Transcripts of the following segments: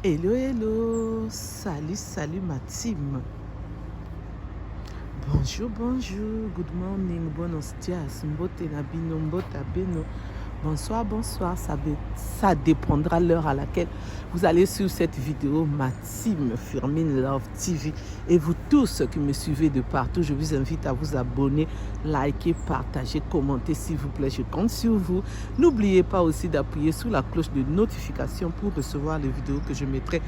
Hello, hello, salut ma team. Bonjour, good morning, buenos dias, mbote nabino, mbota beno. Bonsoir, ça dépendra l'heure à laquelle vous allez sur cette vidéo. Ma team Firmin Love TV et vous tous qui me suivez de partout, je vous invite à vous abonner, liker, partager, commenter s'il vous plaît, je compte sur vous. N'oubliez pas aussi d'appuyer sur la cloche de notification pour recevoir les vidéos que je mettrai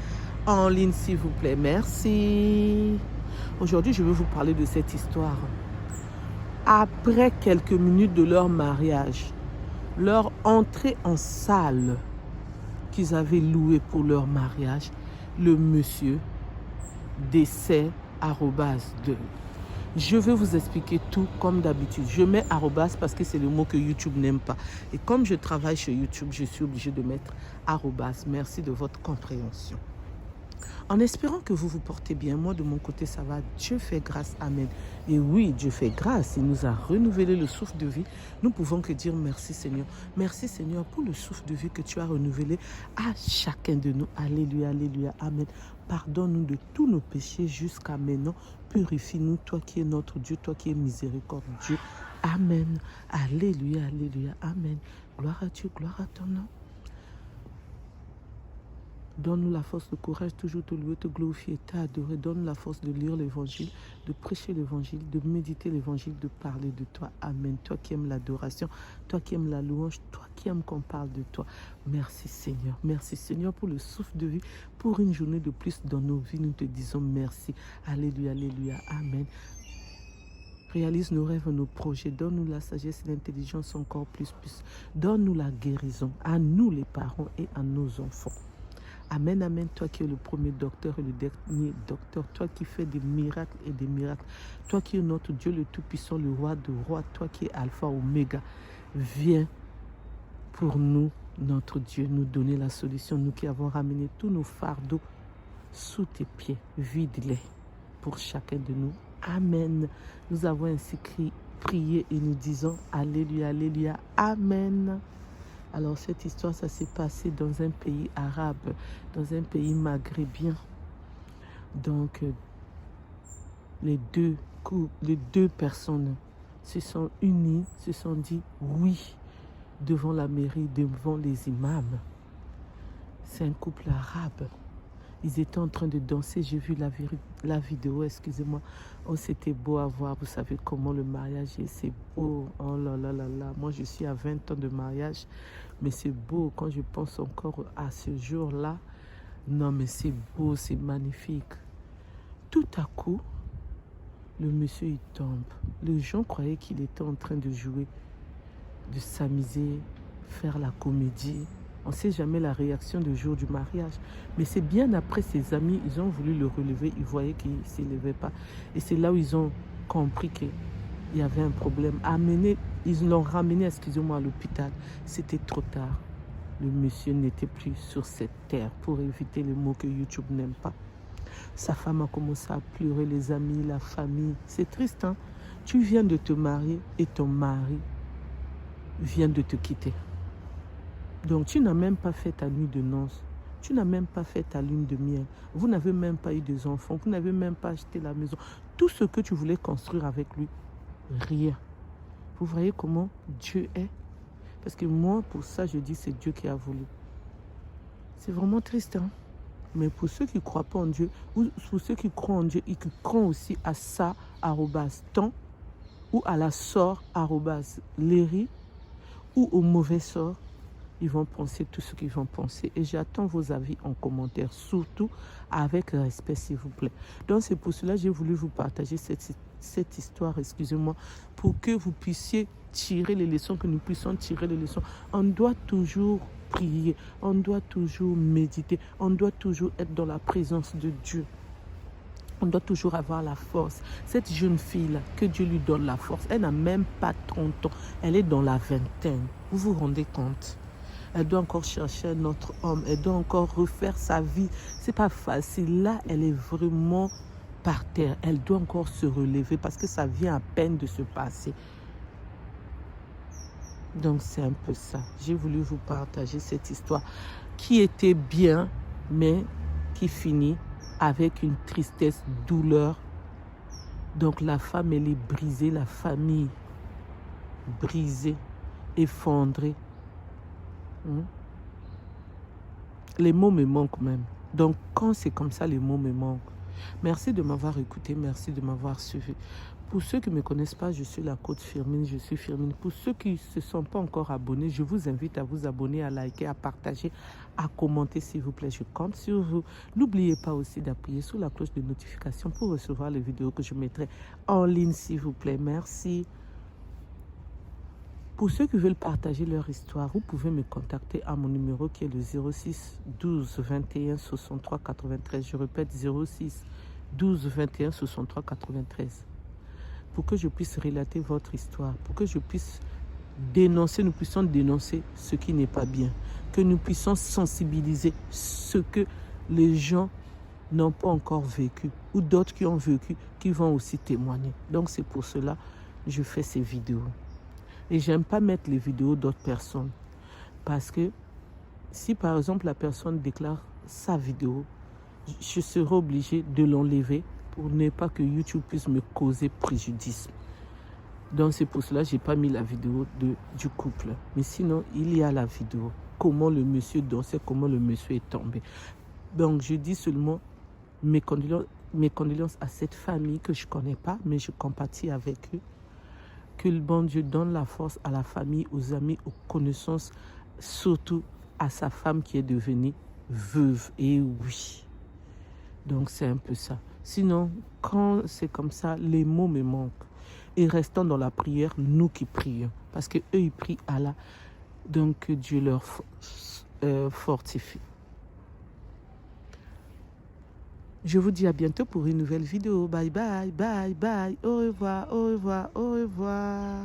en ligne s'il vous plaît. Merci. Aujourd'hui, je vais vous parler de cette histoire. Après quelques minutes de leur mariage, leur entrée en salle qu'ils avaient louée pour leur mariage, le monsieur décès @2. Je vais vous expliquer tout comme d'habitude. Je mets arrobas parce que c'est le mot que YouTube n'aime pas. Et comme je travaille chez YouTube, je suis obligée de mettre arrobas. Merci de votre compréhension. En espérant que vous vous portez bien, moi de mon côté ça va, Dieu fait grâce, amen. Et oui, Dieu fait grâce, il nous a renouvelé le souffle de vie. Nous pouvons que dire merci Seigneur. Merci Seigneur pour le souffle de vie que tu as renouvelé à chacun de nous. Alléluia, alléluia, amen. Pardonne-nous de tous nos péchés jusqu'à maintenant. Purifie-nous, toi qui es notre Dieu, toi qui es miséricordieux. Amen. Alléluia, alléluia, amen. Gloire à Dieu, gloire à ton nom. Donne-nous la force, le courage, toujours te louer, te glorifier, t'adorer. Donne-nous la force de lire l'évangile, de prêcher l'évangile, de méditer l'évangile, de parler de toi. Amen. Toi qui aimes l'adoration, toi qui aimes la louange, toi qui aimes qu'on parle de toi. Merci Seigneur. Merci Seigneur pour le souffle de vie, pour une journée de plus dans nos vies. Nous te disons merci. Alléluia, alléluia. Amen. Réalise nos rêves, nos projets. Donne-nous la sagesse et l'intelligence encore plus. Donne-nous la guérison à nous les parents et à nos enfants. Amen, amen, toi qui es le premier docteur et le dernier docteur, toi qui fais des miracles et des miracles, toi qui es notre Dieu le Tout-Puissant, le Roi de rois, toi qui es Alpha, Oméga, viens pour nous, notre Dieu, nous donner la solution, nous qui avons ramené tous nos fardeaux sous tes pieds, vide-les pour chacun de nous. Amen. Nous avons ainsi prié et nous disons Alléluia, Alléluia, Amen. Alors cette histoire, ça s'est passé dans un pays arabe, dans un pays maghrébien. Donc les deux personnes se sont unies, se sont dit oui devant la mairie, devant les imams. C'est un couple arabe. Ils étaient en train de danser, j'ai vu la vidéo, excusez-moi. Oh, c'était beau à voir, vous savez comment le mariage est, c'est beau. Oh là là là là, moi je suis à 20 ans de mariage, mais c'est beau quand je pense encore à ce jour-là. Non mais c'est beau, c'est magnifique. Tout à coup, le monsieur il tombe. Les gens croyaient qu'il était en train de jouer, de s'amuser, faire la comédie. On ne sait jamais la réaction du jour du mariage. Mais c'est bien après ses amis, ils ont voulu le relever. Ils voyaient qu'il ne s'élevait pas. Et c'est là où ils ont compris qu'il y avait un problème. Ils l'ont ramené, excusez-moi, à l'hôpital. C'était trop tard. Le monsieur n'était plus sur cette terre pour éviter les mots que YouTube n'aime pas. Sa femme a commencé à pleurer, les amis, la famille. C'est triste, hein? Tu viens de te marier et ton mari vient de te quitter. Donc, tu n'as même pas fait ta nuit de noces. Tu n'as même pas fait ta lune de miel. Vous n'avez même pas eu des enfants. Vous n'avez même pas acheté la maison. Tout ce que tu voulais construire avec lui, rien. Vous voyez comment Dieu est? Parce que moi, pour ça, je dis c'est Dieu qui a voulu. C'est vraiment triste, hein? Mais pour ceux qui ne croient pas en Dieu, ou pour ceux qui croient en Dieu et qui croient aussi à ça, @temps, ou à la sort, @léry, ou au mauvais sort, ils vont penser tout ce qu'ils vont penser. Et j'attends vos avis en commentaire, surtout avec respect, s'il vous plaît. Donc, c'est pour cela que j'ai voulu vous partager cette histoire, excusez-moi, pour que vous puissiez tirer les leçons, que nous puissions tirer les leçons. On doit toujours prier, on doit toujours méditer, on doit toujours être dans la présence de Dieu. On doit toujours avoir la force. Cette jeune fille-là, que Dieu lui donne la force, elle n'a même pas 30 ans. Elle est dans la vingtaine. Vous vous rendez compte? Elle doit encore chercher un autre homme. Elle doit encore refaire sa vie. C'est pas facile. Là, elle est vraiment par terre. Elle doit encore se relever parce que ça vient à peine de se passer. Donc, c'est un peu ça. J'ai voulu vous partager cette histoire qui était bien, mais qui finit avec une tristesse, douleur. Donc la femme, elle est brisée, la famille brisée, effondrée. Les mots me manquent même. Donc quand c'est comme ça, les mots me manquent. Merci de m'avoir écouté, merci de m'avoir suivi. Pour ceux qui ne me connaissent pas, je suis la coach Firmine, je suis Firmine. Pour ceux qui ne se sont pas encore abonnés, je vous invite à vous abonner, à liker, à partager, à commenter s'il vous plaît. Je compte sur vous. N'oubliez pas aussi d'appuyer sur la cloche de notification pour recevoir les vidéos que je mettrai en ligne s'il vous plaît. Merci. Pour ceux qui veulent partager leur histoire, vous pouvez me contacter à mon numéro qui est le 06 12 21 63 93. Je répète 06 12 21 63 93. Pour que je puisse relater votre histoire, pour que je puisse dénoncer, nous puissions dénoncer ce qui n'est pas bien, que nous puissions sensibiliser ce que les gens n'ont pas encore vécu ou d'autres qui ont vécu, qui vont aussi témoigner. Donc c'est pour cela que je fais ces vidéos. Et j'aime pas mettre les vidéos d'autres personnes parce que si par exemple la personne déclare sa vidéo, je serai obligé de l'enlever pour ne pas que YouTube puisse me causer préjudice. Donc c'est pour cela que je n'ai pas mis la vidéo du couple. Mais sinon, il y a la vidéo. Comment le monsieur dansait, comment le monsieur est tombé. Donc je dis seulement mes condoléances à cette famille que je ne connais pas, mais je compatis avec eux. Que le bon Dieu donne la force à la famille, aux amis, aux connaissances, surtout à sa femme qui est devenue veuve. Et oui. Donc c'est un peu ça. Sinon, quand c'est comme ça, les mots me manquent. Et restons dans la prière, nous qui prions. Parce qu'eux, ils prient Allah. Donc que Dieu leur fortifie. Je vous dis à bientôt pour une nouvelle vidéo. Bye bye, bye bye. Au revoir, au revoir, au revoir.